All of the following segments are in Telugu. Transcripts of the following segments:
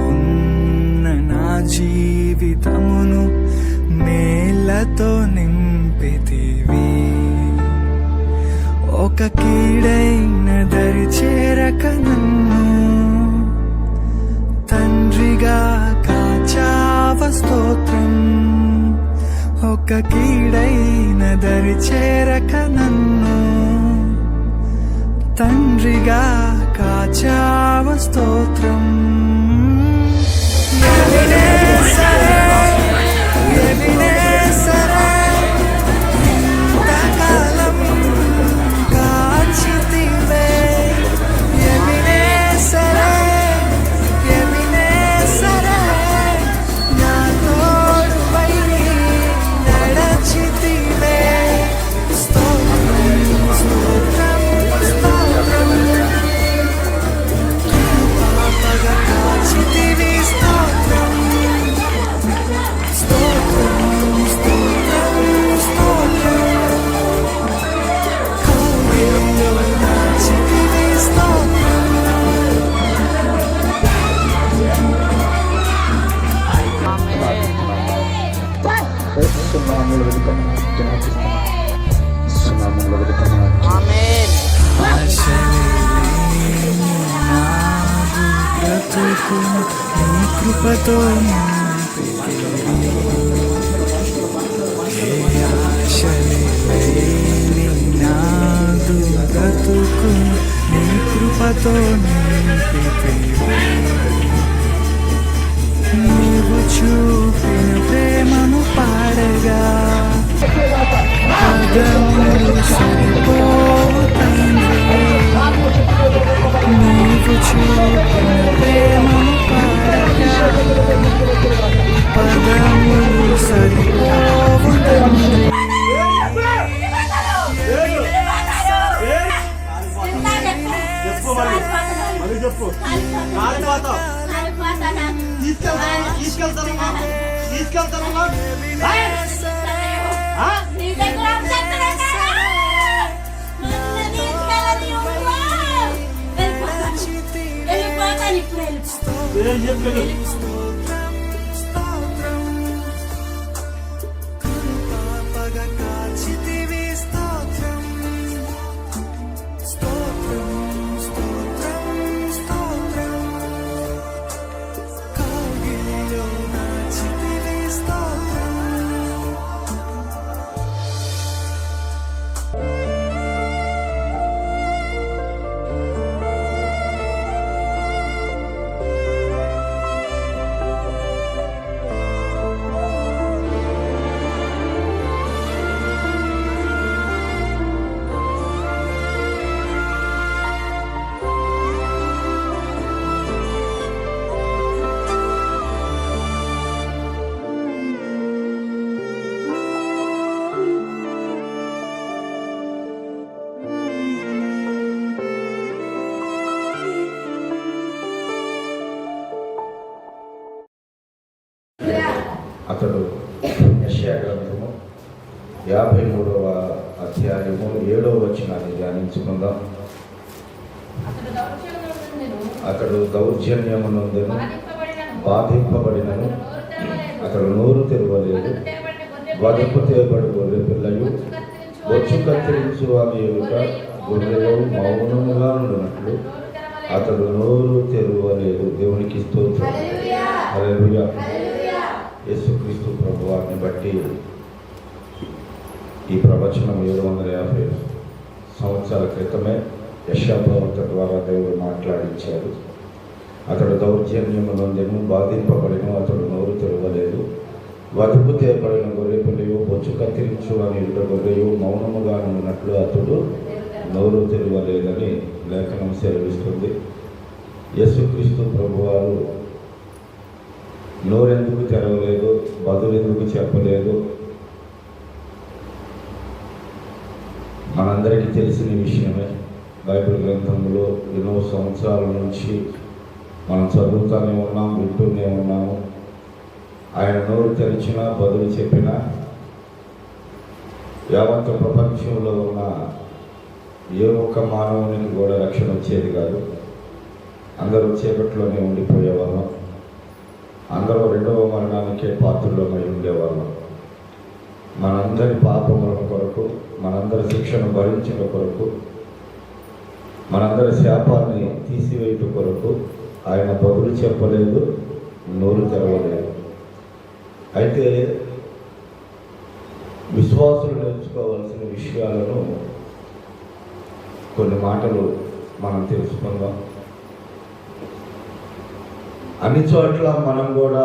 ఉన్న నా జీవితమును మేళ్లతో నింపితివి. ఒక కీడైన దరి చేరక నన్ను తండ్రిగా కాచావ స్తోత్రం. ఒక కీడైన దరి చేరక నన్ను తండ్రిగా కాచావ స్తోత్రం. ఇంతకాలం కాచితివే ఎబినేసరే, నా తోడువై నడచితివే. స్తోత్రం స్తోత్రం స్తోత్రం, కృపగా కాచితివి. స్తోత్రం స్తోత్రం స్తోత్రం స్తోత్రం, కౌగిలిలో దాచితివి. స్తోత్రం బ్రతుకు నీ కృపతో ఆశలేని నాదు బ్రతుకు నీ కృపతో నింపితివి. నీవు చూపిన ప్రేమను పాడగా పదములు సరిపోవు తండ్రి. నీవు చూపిన ప్రేమను పాడగా పదములు సరిపోవు తండ్రి. అతడు యెషయా గ్రంథము 53వ అధ్యాయము 7వ వచనాన్ని ధ్యానించుకుందాం. అతడు దౌర్జన్యమునందును బాధింపబడినను అతడు నోరు తెరవలేదు. వధకు తేబడి గొర్రె పిల్లయు బొచ్చు కత్తిరించు ఆమె ఎదుట గొర్రెలు మౌనముగా ఉండినట్లు అతడు నోరు తెరవలేదు. దేవునికి స్తోత్రం. హల్లెలూయా. యేసుక్రీస్తు ప్రభువారిని బట్టి ఈ ప్రవచనం 750 సంవత్సరాల క్రితమే యెషయా ప్రవక్త ద్వారా దేవుడు మాట్లాడించారు. అతడు దౌర్జన్యమునందెను బాధింపబడిన అతడు నోరు తెరవలేదు. వధుకు తేబడిన గొర్రె పిల్లయు బొచ్చు కత్తిరించు అని ఎదుట గొర్రెయు మౌనముగా ఉన్నట్లు అతడు నోరు తెరవలేదని లేఖనం సెలవిస్తుంది. యేసుక్రీస్తు ప్రభువారు నోరెందుకు తెరవలేదు, బదులెందుకు చెప్పలేదు, మనందరికీ తెలిసిన విషయమే. బైబిల్ గ్రంథంలో ఎన్నో సంవత్సరాల నుంచి మనం చదువుతూనే ఉన్నాం, వింటూనే ఉన్నాము. ఆయన నోరు తెరిచినా బదులు చెప్పినా యావత్ ప్రపంచంలో ఉన్న ఏ ఒక్క మానవునికి కూడా రక్షణ వచ్చేది కాదు. అందరూ చీకట్లోనే ఉండిపోయేవాళ్ళం. అందరూ రెండవ మరణానికే పాత్రలోనే ఉండేవాళ్ళం. మనందరి పాపముల కొరకు, మనందరి శిక్షను భరించిన కొరకు, మనందరి శాపాన్ని తీసివేయటం కొరకు ఆయన బదులు చెప్పలేదు, నోరు తెరవలేదు. అయితే విశ్వాసులు నేర్చుకోవాల్సిన విషయాలను కొన్ని మాటలు మనం తెలుసుకుందాం. అన్ని చోట్ల మనం కూడా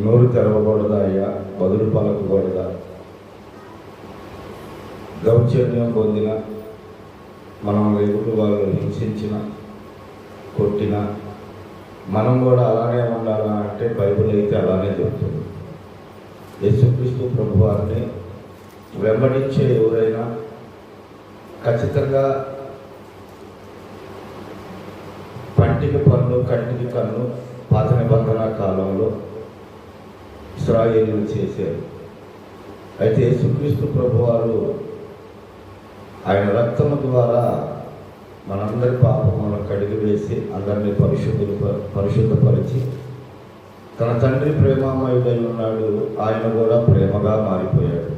నోరు తెరవకూడదా అయ్యా, బదులు పలకకూడదా? దౌర్జన్యం పొందిన, మనం ఎదుటి వాళ్ళు హింసించిన, కొట్టిన, మనం కూడా అలానే ఉండాలా అంటే బైబిల్ అయితే అలానే చెబుతుంది. యేసుక్రీస్తు ప్రభువారిని వెంబడించే ఎవరైనా ఖచ్చితంగా పంటికి పన్ను, కంటికి కన్ను పాత నిబంధన కాలంలో ఇశ్రాయేలీయులు చేశారు. అయితే యేసుక్రీస్తు ప్రభువారు ఆయన రక్తము ద్వారా మనందరి పాపములను కడిగివేసి అందరినీ పరిశుద్ధపరిచి తన తండ్రి ప్రేమామయుడై ఉన్నాడు. ఆయన కూడా ప్రేమగా మారిపోయాడు.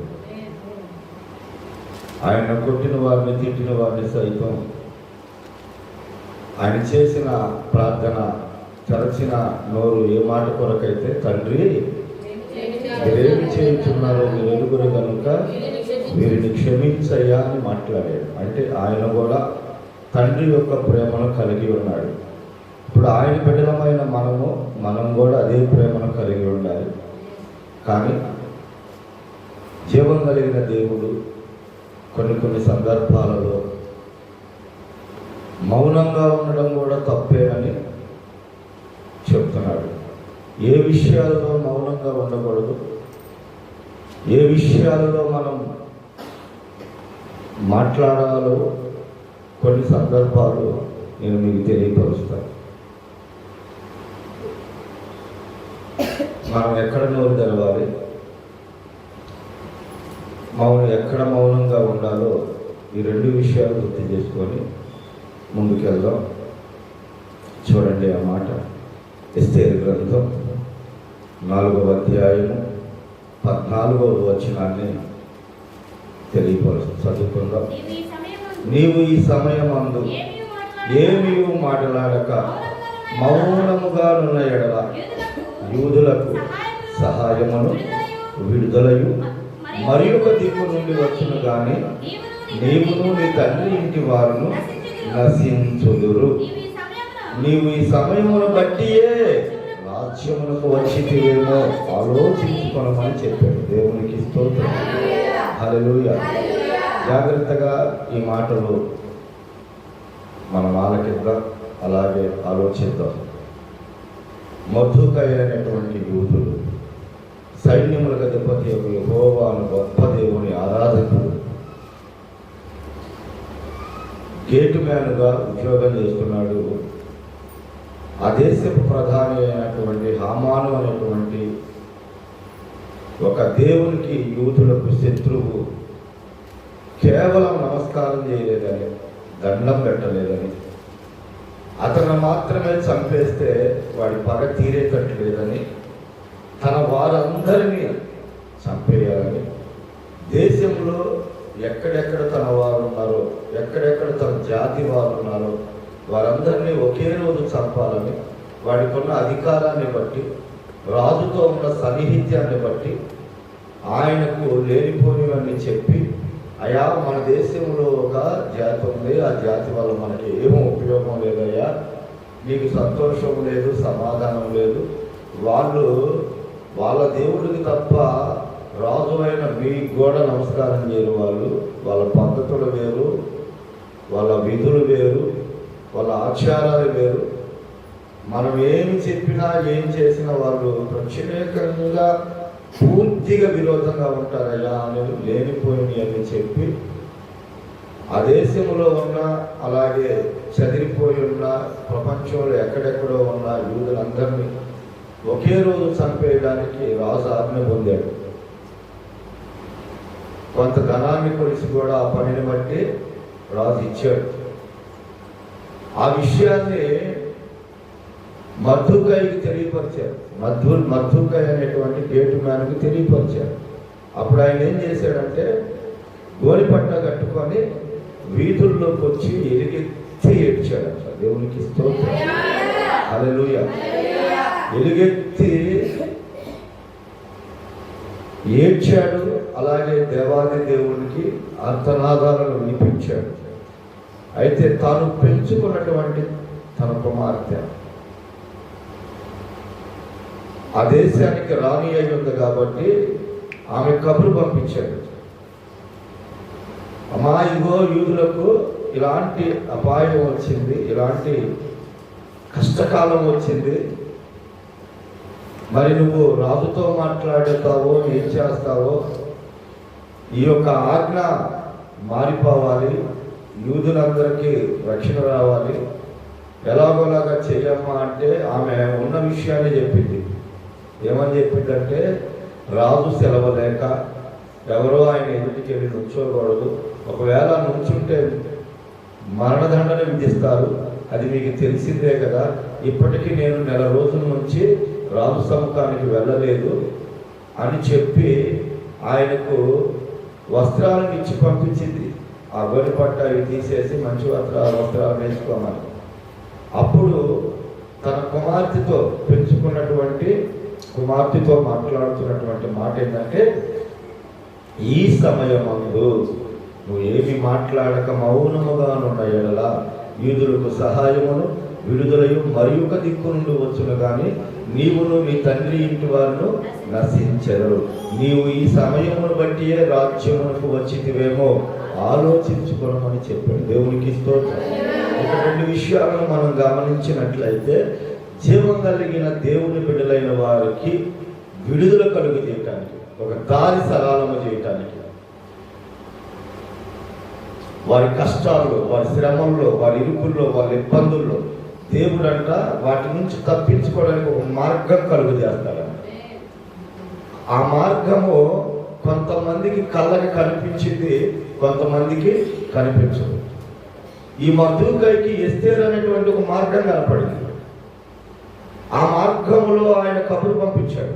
ఆయన కొట్టిన వారిని, తిట్టిన వారిని సైతం ఆయన చేసిన ప్రార్థన, తెరచిన నోరు ఏ మాట కొరకైతే, తండ్రి మీరేమి చేయుచున్నారో మీరు ఎరుగురు కనుక వీరిని క్షమించయ్యా అని మాట్లాడాడు. అంటే ఆయన కూడా తండ్రి యొక్క ప్రేమను కలిగి ఉన్నాడు. ఇప్పుడు ఆయన బిడ్డలమైన మనం కూడా అదే ప్రేమను కలిగి ఉండాలి. కానీ జీవం కలిగిన దేవుడు కొన్ని సందర్భాలలో మౌనంగా ఉండడం కూడా తప్పేనని చెప్తున్నాడు. ఏ విషయాలలో మౌనంగా ఉండకూడదు, ఏ విషయాలలో మనం మాట్లాడాలో కొన్ని సందర్భాలు నేను మీకు తెలియపరుస్తాను. మనం ఎక్కడ నోరు తెరవాలి, ఎక్కడ మౌనంగా ఉండాలో ఈ రెండు విషయాలు గుర్తు చేసుకొని ముందుకెళ్దాం. చూడండి ఆ మాట. ఎస్తేరు గ్రంథం 4వ అధ్యాయము 14వ వచనాన్ని చదువుకుందాం. నీవు ఈ సమయమందు ఏమీ మాట్లాడక మౌనముగా ఉన్న ఎడల యూదులకు సహాయమును విడుదలయు మరి ఒక దిక్కు నుండి వచ్చును గాని నీవును నీ తండ్రి ఇంటి వారును నశించుదురు. నీవు ఈ సమయమును బట్టియే రాజ్యమునకు వచ్చితివేమో ఆలోచించుకొనమని చెప్పాడు. దేవునికి స్తోత్రం. హల్లెలూయా. జాగ్రత్తగా ఈ మాటలు మనం ఆలకిద్దాం, అలాగే ఆలోచిద్దాం. మర్దెకై అనేటువంటి యూదులు సైన్యములకు అధిపతి యెహోవాను గొప్ప దేవుని ఆరాధకుడు, గేటు మ్యాన్గా ఉద్యోగం చేస్తున్నాడు. ఆ దేశపు ప్రధాని అయినటువంటి హామాను అనేటువంటి ఒక దేవునికి యూదులకు శత్రువు కేవలం నమస్కారం చేయలేదని, దండం పెట్టలేదని, అతను మాత్రమే చంపేస్తే వాడి పగ తీరేటట్టు లేదని, తన వారందరినీ చంపేయాలని, దేశంలో ఎక్కడెక్కడ తన వారు ఉన్నారో, ఎక్కడెక్కడ తన జాతి వారు ఉన్నారో వారందరినీ ఒకే రోజు చంపాలని, వాడికి ఉన్న అధికారాన్ని బట్టి, రాజుతో ఉన్న సన్నిహిత్యాన్ని బట్టి ఆయనకు లేనిపోనివన్నీ చెప్పి, అయ్యా మన దేశంలో ఒక జాతి ఉంది, ఆ జాతి వల్ల మనకి ఏమో ఉపయోగం లేదయ్యా, నీకు సంతోషం లేదు, సమాధానం లేదు, వాళ్ళు వాళ్ళ దేవుడికి తప్ప రాజు అయిన మీకు కూడా నమస్కారం చేయరు, వాళ్ళ పద్ధతులు వేరు, వాళ్ళ విధులు వేరు, వాళ్ళ ఆచారాలు వేరు, మనం ఏమి చెప్పినా ఏం చేసినా వాళ్ళు ప్రత్యేకంగా పూర్తిగా విరోధంగా ఉంటారయ్యా అనేది లేనిపోయినవి అని చెప్పి, ఆ దేశంలో ఉన్న, అలాగే చదిరిపోయి ఉన్న, ప్రపంచంలో ఎక్కడెక్కడో ఉన్న యూదులందరినీ ఒకే రోజు చంపేయడానికి రాజు ఆజ్ఞ పొందాడు. కొంత ధనాన్ని కొలిసి కూడా ఆ పనిని బట్టి రాజు ఇచ్చాడు. ఆ విషయాన్ని మర్దుకాయికి తెలియపరిచారు. మర్దుకాయి అనేటువంటి గేటు మ్యాన్కి తెలియపరిచారు. అప్పుడు ఆయన ఏం చేశాడంటే గోలిపట్ట కట్టుకొని వీధుల్లోకి వచ్చి ఎలుగెత్తి ఏడ్చాడంట. దేవునికి స్తోత్రం, హల్లెలూయా. ఎలుగెత్తి ఏడ్చాడు. అలాగే దేవాది దేవునికి అర్థనాదాలను వినిపించాడు. అయితే తాను పెంచుకున్నటువంటి తన కుమార్తె ఆ దేశానికి రాణి అయి ఉంది కాబట్టి ఆమె కబురు పంపించాడు. అమ్మా, ఇగో యూదులకు ఇలాంటి అపాయం వచ్చింది, ఇలాంటి కష్టకాలం వచ్చింది, మరి నువ్వు రాజుతో మాట్లాడతావో ఏం చేస్తావో, ఈ యొక్క ఆజ్ఞ మారిపోవాలి, యూదులందరికీ రక్షణ రావాలి, ఎలాగోలాగా చెయ్యమ్మా అంటే ఆమె ఉన్న విషయాన్ని చెప్పింది. ఏమని చెప్పిందంటే రాజు సెలవు లేక ఎవరో ఆయన ఎదుటికి వెళ్ళి నుంచోకూడదు, ఒకవేళ నుంచుంటే మరణదండన విధిస్తారు, అది మీకు తెలిసిందే కదా, ఇప్పటికీ నేను నెల రోజుల నుంచి రాజు సముఖానికి వెళ్ళలేదు అని చెప్పి ఆయనకు వస్త్రాలను ఇచ్చి పంపించింది. ఆ గోని పట్ట అవి తీసేసి మంచి వస్త్రాలు వేసుకోమని. అప్పుడు తన కుమార్తెతో పెంచుకున్నటువంటి కుమార్తెతో మాట్లాడుతున్నటువంటి మాట ఏంటంటే, ఈ సమయమందు నువ్వు ఏమి మాట్లాడక మౌనముగానున్న ఎడల యూదులకు సహాయమును విడుదలయు మరి ఒక దిక్కు నుండి వచ్చును కానీ నీవును నీ తండ్రి ఇంటి వారిను నశించరు. నీవు ఈ సమయమును బట్టియే రాజ్యమునకు వచ్చితివేమో ఆలోచించుకోవమని చెప్పాడు. దేవునికి స్తోత్రం. ఇక రెండు విషయాలను మనం గమనించినట్లయితే, జీవం కలిగిన దేవుని బిడ్డలైన వారికి విడుదల కలుగు చేయటానికి, ఒక దారి సరళము చేయటానికి, వారి కష్టాల్లో, వారి శ్రమంలో, వారి ఇరుకుల్లో, వారి ఇబ్బందుల్లో దేవుడంట వాటి నుంచి తప్పించుకోవడానికి ఒక మార్గం కలుగు చేస్తాడంట. ఆ మార్గము కొంతమందికి కళ్ళకి కనిపించింది, కొంతమందికి కనిపించదు. ఈ మర్దుకాయికి ఎస్తేర్ అనేటువంటి ఒక మార్గం కనపడింది. ఆ మార్గంలో ఆయన కబురు పంపించాడు,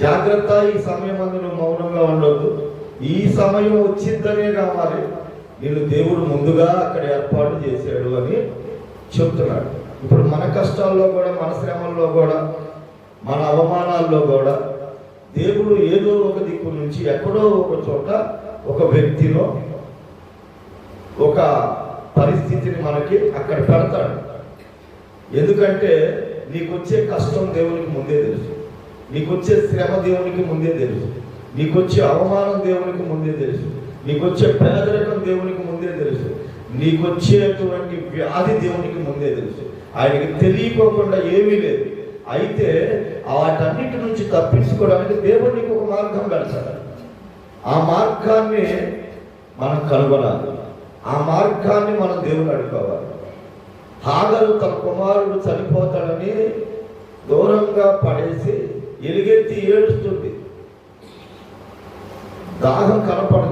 జాగ్రత్త, ఈ సమయం అందు నువ్వు మౌనంగా ఉండొద్దు, ఈ సమయం వచ్చిందనే కావాలి, నేను దేవుడు ముందుగా అక్కడ ఏర్పాటు చేశాడు అని చెప్తున్నాడు. ఇప్పుడు మన కష్టాల్లో కూడా, మన శ్రమల్లో కూడా, మన అవమానాల్లో కూడా దేవుడు ఏదో ఒక దిక్కు నుంచి ఎక్కడో ఒక చోట ఒక వ్యక్తిలో ఒక పరిస్థితిని మనకి అక్కడ పెడతాడు. ఎందుకంటే నీకు వచ్చే కష్టం దేవునికి ముందే తెలుసు, నీకు వచ్చే శ్రమ దేవునికి ముందే తెలుసు, నీకు వచ్చే అవమానం దేవునికి ముందే తెలుసు, నీకు వచ్చే పేదరికం దేవునికి ముందే తెలుసు, నీకు వచ్చేటువంటి వ్యాధి దేవునికి ముందే తెలుసు. ఆయనకి తెలియకోకుండా ఏమీ లేదు. అయితే వాటన్నిటి నుంచి తప్పించుకోవడానికి దేవుడు నీకు ఒక మార్గం పెడతాడు. ఆ మార్గాన్ని మనం కనుగొనాలి, ఆ మార్గాన్ని మనం దేవుని అడుకోవాలి. హాగరు తన కుమారుడు చనిపోతాడని దూరంగా పడేసి ఎలుగెత్తి ఏడుస్తుంది. దాహం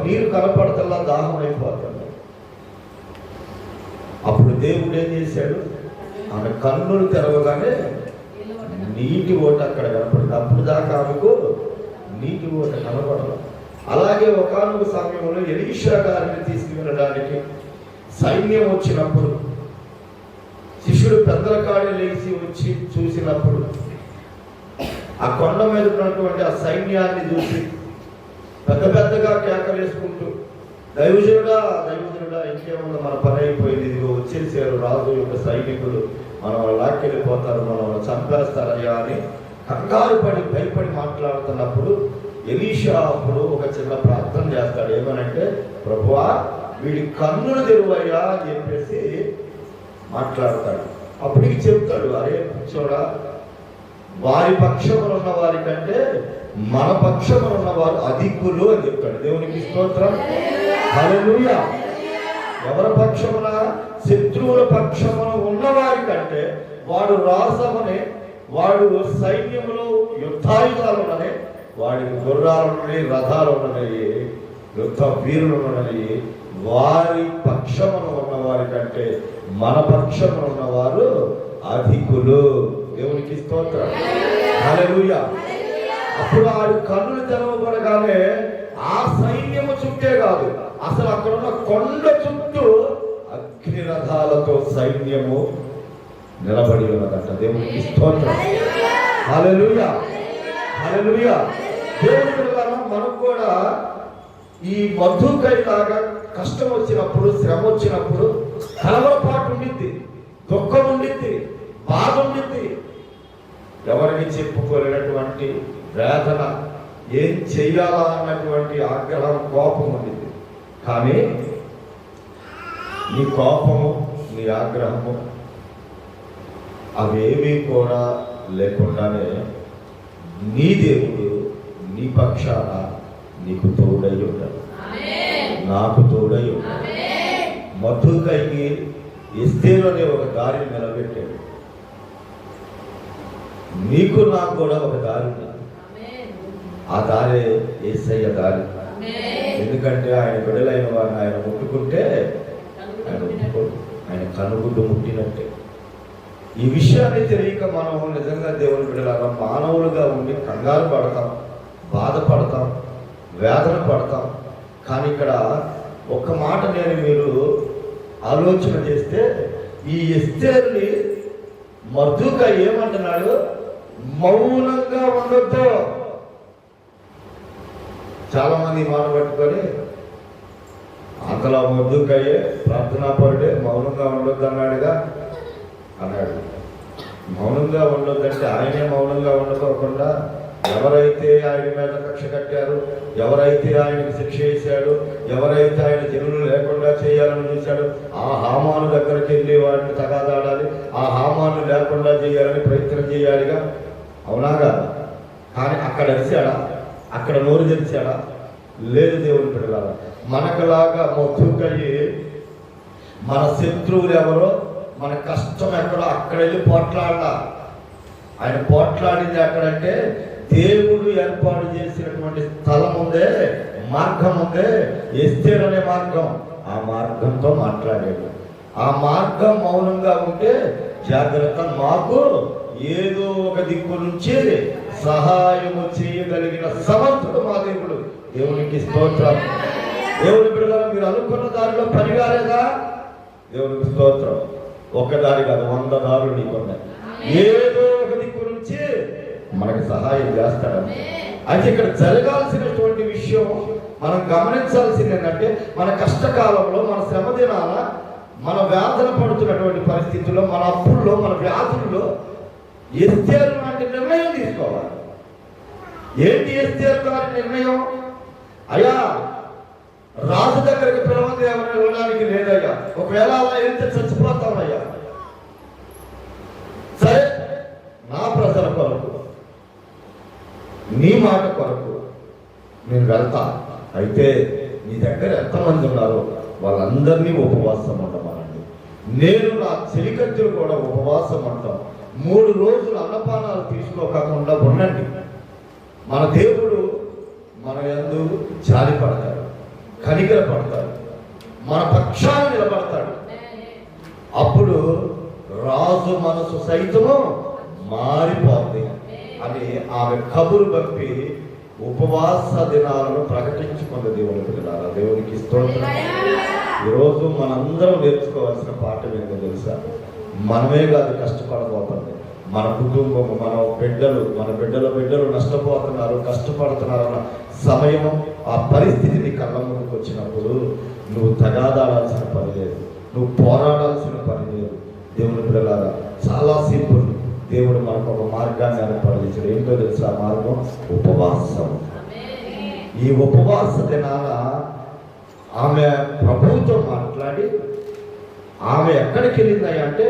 నీరు కనపడతల్లా దాహం అయిపోతాడు. అప్పుడు దేవుడు ఏం చేశాడు, ఆమె కన్నులు తెరవగానే నీటి ఓట అక్కడ కనపడింది. అప్పుడు దాకా ఆమెకు నీటి ఓట కనపడదు. అలాగే ఒకానొక సమయంలో ఎలీషా గారిని తీసుకువెళ్ళడానికి సైన్యం వచ్చినప్పుడు శిష్యుడు పెద్దల కాడే లేచి వచ్చి చూసినప్పుడు ఆ కొండ మీద ఉన్నటువంటి ఆ సైన్యాన్ని చూసి పెద్ద పెద్దగా కేకలేసుకుంటూ, దైవజనుడా దైవజనుడా, ఇంకేమన్నా మన పని అయిపోయింది, ఇదిగో వచ్చేసారు రాజు యొక్క సైనికులు, మనం లాక్కెళ్ళిపోతారు, మనం చంపేస్తారయ్యా అని కంగారు పడి భయపడి మాట్లాడుతున్నప్పుడు ఎలీషా అప్పుడు ఒక చిన్న ప్రార్థన చేస్తాడు. ఏమనంటే, ప్రభువా వీడి కన్నులు తెరువయ్యా అని చెప్పేసి మాట్లాడతాడు. అప్పటికి చెప్తాడు, అరే చూడా, వారి పక్షమున ఉన్న వారి కంటే మన పక్షమున ఉన్నవారు అధికులు అని చెప్తాడు. దేవునికి స్తోత్రం, హల్లెలూయా. ఎవరి పక్షమున? శత్రువుల పక్షమున ఉన్నవారి కంటే వాడు రాసమని, వాడు సైన్యంలో యుద్ధాయుధాలు ఉన్ననే, వాడికి గుర్రాలు ఉన్నాయి, రథాలు ఉన్నాయి, యుద్ధ వీరులు ఉన్నాయి, వారి పక్షమున ఉన్నవారి కంటే మన పక్షమున ఉన్నవారు అధికులు. దేవునికి స్తోత్రం. హల్లెలూయా. అప్పుడు ఆడు కన్నులు తెరవబడగానే ఆ సైన్యము చుట్టే కాదు, అసలు అక్కడ ఉన్న కొండ చుట్టూ అగ్ని రథాలతో సైన్యము నిలబడి ఉన్నదంట. దేవునికి స్తోత్రం. హల్లెలూయా. హల్లెలూయా. దేవుని వలన మనకు కూడా ఈ మధుకై లాగా కష్టం వచ్చినప్పుడు, శ్రమ వచ్చినప్పుడు కలవరపాటు ఉండిద్ది, దుఃఖం ఉండిద్ది, బాధ ఉండిద్ది, ఎవరికి చెప్పుకోలేనటువంటి వేదన, ఏం చెయ్యాలా అన్నటువంటి ఆగ్రహం, కోపం ఉండిద్ది. కానీ నీ కోపము, నీ ఆగ్రహము అవేమీ కూడా లేకుండానే నీ దేవుడు నీ పక్షాన నీకు తోడై ఉంటాడు, నాకు తోడై ఉంటాడు. మధుకైకి ఎస్తేరు అనే ఒక దారిని నిలబెట్టాడు. నీకు నాకు కూడా ఒక దారి ఉంది. ఆ దారి యేసయ్య దారి. ఎందుకంటే ఆయన బిడ్డలైన వారిని ఆయన ముట్టుకుంటే ఆయన కనుగుడ్డు ముట్టినట్టే. ఈ విషయాన్ని తెలియక మనం నిజంగా దేవుని బిడ్డలాగా మానవులుగా ఉండి కంగారు పడతాం, బాధపడతాం, వేదన పడతాం. కానీ ఇక్కడ ఒక్క మాట నేను మీరు ఆలోచన చేస్తే, ఈ ఎస్తేరుని మర్దుకై ఏమంటున్నాడు? మౌనంగా ఉండొద్దు. చాలా మంది మాట పట్టుకొని అంతలా మర్దుకయ్యే ప్రార్థనా పరుడే మౌనంగా ఉండొద్దు అన్నాడుగా అన్నాడు. మౌనంగా ఉండొద్దంటే ఆయనే మౌనంగా ఉండకోకుండా ఎవరైతే ఆయన మీద కక్ష కట్టారు, ఎవరైతే ఆయనకు శిక్ష వేశాడు, ఎవరైతే ఆయన జనులు లేకుండా చేయాలని చూశాడు, ఆ హామాను దగ్గరికి వెళ్ళి వాడిని తగాదాడాలి, ఆ హామాను లేకుండా చేయాలని ప్రయత్నం చేయాలిగా. అవునాగా? కానీ అక్కడ అరిశాడా? అక్కడ నోరు తెరిచాడా? లేదు. దేవుని బిడ్డలారా, మనకులాగా మధుకయ్యి మన శత్రువులు ఎవరో, మన కష్టం ఎక్కడో అక్కడ వెళ్ళి పోట్లాడాల. ఆయన పోట్లాడింది ఎక్కడంటే దేవుడు ఏర్పాటు చేసినటువంటి స్థలం ఉందే, మార్గం ఉందే, ఎస్తేరు అనే మార్గం. ఆ మార్గంతో మాట్లాడాడు. ఆ మార్గం మౌనంగా ఉంటే జాగ్రత్త, మాకు ఏదో ఒక దిక్కు నుంచి సహాయము చేయగలిగిన సమర్థుడు మా దేవుడు. దేవునికి స్తోత్రం. దేవుని బిడ్డలారా, మీరు అనుకున్న దారిలో పని కాలేదా? దేవునికి స్తోత్రం. ఒక దారి కాదు, 100 దారులు నీకున్నాయి. ఏదో ఒక దిక్కు నుంచి మనకి సహాయం చేస్తాడని. అయితే ఇక్కడ జరగాల్సినటువంటి విషయం మనం గమనించాల్సింది ఏంటంటే, మన కష్టకాలంలో, మన శ్రమ దినాల, మన వేదన పడుతున్నటువంటి పరిస్థితుల్లో, మన అప్పుల్లో, మన వ్యాధుల్లో ఎస్తేరు లాంటి నిర్ణయం తీసుకోవాలి. ఏంటి ఎస్తేరు గారి నిర్ణయం? అయ్యా, రాజు దగ్గరికి పిలవంది ఎవరైనా వెళ్ళడానికి లేదయ్యా, ఒకవేళ అలా వెళ్తే చచ్చిపోతామయ్యా. సరే, నా ప్రజల కొరకు, నీ మాట కొరకు నేను వెళ్తా. అయితే నీ దగ్గర ఎంతమంది ఉన్నారో వాళ్ళందరినీ ఉపవాసం ఉండమనండి. నేను నా చెలికత్తులు కూడా ఉపవాసం ఉంటాం. 3 రోజులు అన్నపానాలు తీసుకోకుండా ఉండండి. మన దేవుడు మన యందు జాలి పడతాడు, కనికర పడతాడు, మన పక్షాన్ని నిలబడతాడు. అప్పుడు రాజు మనసు సైతము మారిపోతుంది అని ఆమె కబురు పంపి ఉపవాస దినాలను ప్రకటించుకున్న దేవుని పిల్లలారా. దేవునికి స్తోత్రం. ఈరోజు మనందరం నేర్చుకోవాల్సిన పాఠం ఏంటో తెలుసా? మనమే కాదు కష్టపడబోతుంది, మన కుటుంబం, మన బిడ్డలు, మన బిడ్డలు నష్టపోతున్నారు, కష్టపడుతున్నారు అన్న సమయం, ఆ పరిస్థితిని కళ్ళ ముందుకు వచ్చినప్పుడు నువ్వు తగాదాడాల్సిన పని లేదు, నువ్వు పోరాడాల్సిన పని లేదు. దేవుని పిల్లలారా, చాలా సింపుల్. దేవుడు మనకు ఒక మార్గాన్ని ఏర్పరచాడు. ఏంటో తెలుసా? ఆ మార్గం ఉపవాసం. ఈ ఉపవాస దినాన ఆమె ప్రభువుతో మాట్లాడి, ఆమె ఎక్కడికి వెళ్ళింది అంటే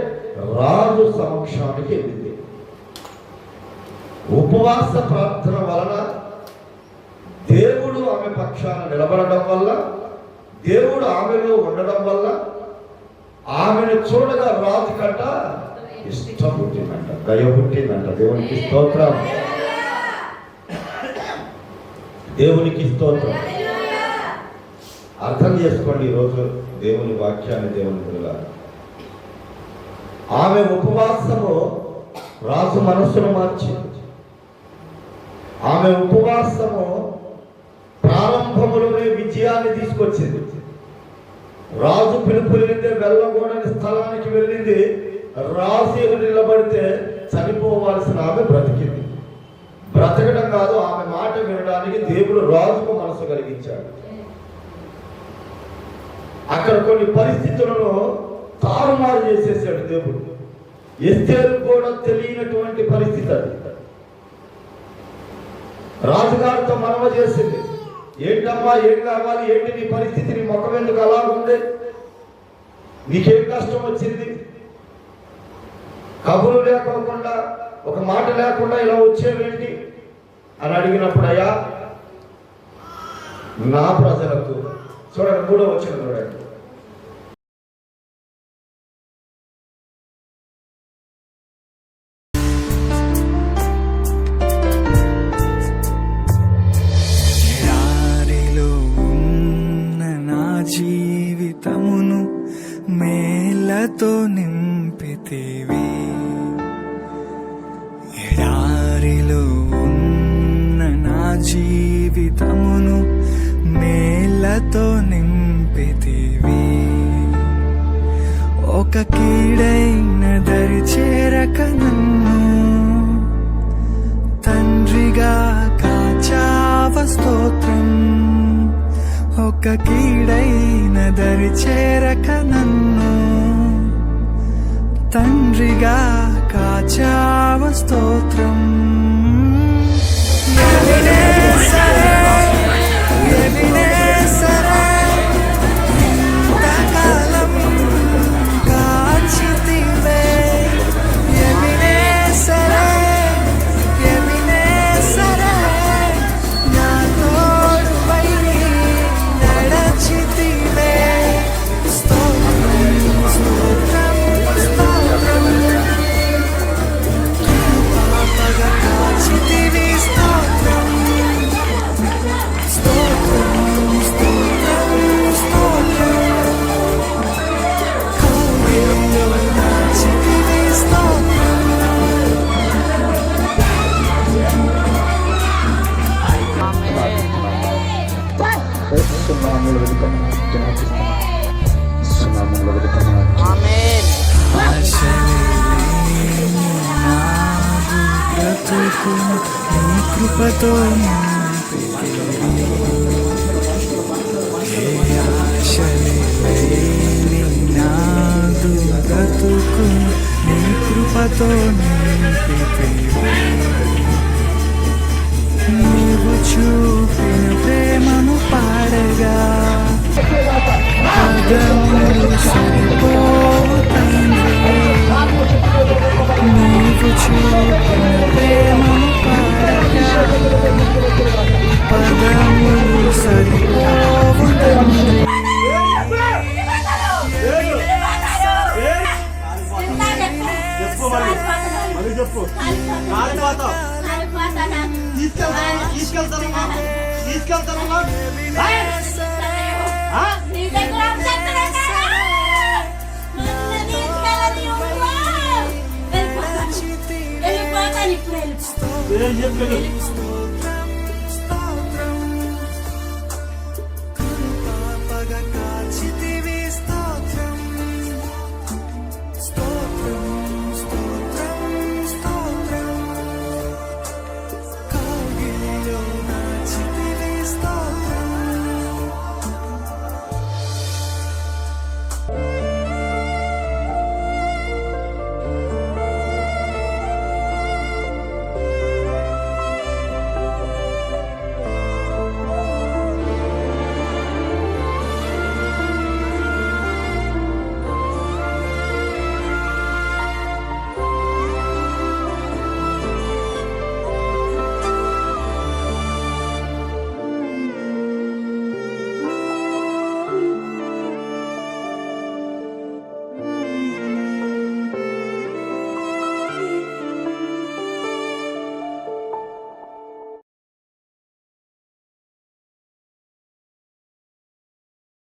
రాజు సమక్షానికి వెళ్ళింది. ఉపవాస ప్రార్థన వలన దేవుడు ఆమె పక్షాన నిలబడడం వల్ల, దేవుడు ఆమెలో ఉండడం వల్ల ఆమెను చూడగా రాజు కంట ఇష్టం పుట్టిందంట, దయ పుట్టిందంట. దేవునికి స్తోత్రం. దేవునికి స్తోత్రం. అర్థం చేసుకోండి. ఈరోజు దేవుని వాక్యాన్ని దేవుని పిల్లలు, ఆమె ఉపవాసము రాజు మనస్సును మార్చింది. ఆమె ఉపవాసము ప్రారంభములోనే విజయాన్ని తీసుకొచ్చింది. రాజు పిలుపులిందే వెళ్ళకూడని స్థలానికి వెళ్ళింది. రాజు ఎదురు నిలబడితే చనిపోవాల్సిన ఆమె బ్రతికింది. బ్రతకడం కాదు, ఆమె మాట వినడానికి దేవుడు రాజుకు మనసు కలిగించాడు. అక్కడ కొన్ని పరిస్థితులను తారుమారు చేసేసాడు దేవుడు. ఎస్తేరు కూడా తెలియనటువంటి పరిస్థితి అది. రాజుగారితో మనవ చేసింది, ఏంటమ్మా, ఏం కావాలి, ఏంటి నీ పరిస్థితి, నీ ముఖం ఎందుకు అలా ఉంది, నీకేం కష్టం వచ్చింది, కబురు లేకోకుండా ఒక మాట లేకుండా ఇలా వచ్చేవేంటి అని అడిగినప్పుడు, అయ్యా నా ప్రజలకు, చూడండి 3వ వచనం చూడండి, జీవితమును మేలతో నింపితివి. ఎడారిలో ఉన్న నా జీవితమును మేలతో నింపితివి. ఒక కీడైన దరి చేరక నన్ను తండ్రిగా కాచావ స్తోత్రం. ఒక కీడైన దరి చేరక నన్ను తండ్రిగా కాచావ స్తోత్రం. ఎబినేజరే, ఎబినేజరే, ఇంతకాలం కాచితివే. ఎబినేజరే, ఎబినేజరే, నా తోడువై నడచితివే. స్తోత్రం, స్తోత్రం, స్తోత్రం. కృపాపగా కాచితివి. స్తోత్రం, స్తోత్రం, స్తోత్రం, స్తోత్రం. కౌగిలిలో దాచితివి. స్తోత్రం. సున్నాములు వెనుకమని జ్ఞాపిస్తున్నాను. సున్నాములు వెనుకమని బ్రతుకును నీ కృపతో నింపితివి. ఏ ఆశలే లేని నాదు బ్రతుకును నీ కృపతో నింపితివి. నీవు చూపిన ప్రేమను పాడగా పదములు సరిపోవు తండ్రి. నీవు చూపిన ప్రేమను పాడగా పదములు సరిపోవు తండ్రి. వెళ్ళిపోతాను ఇప్పుడు.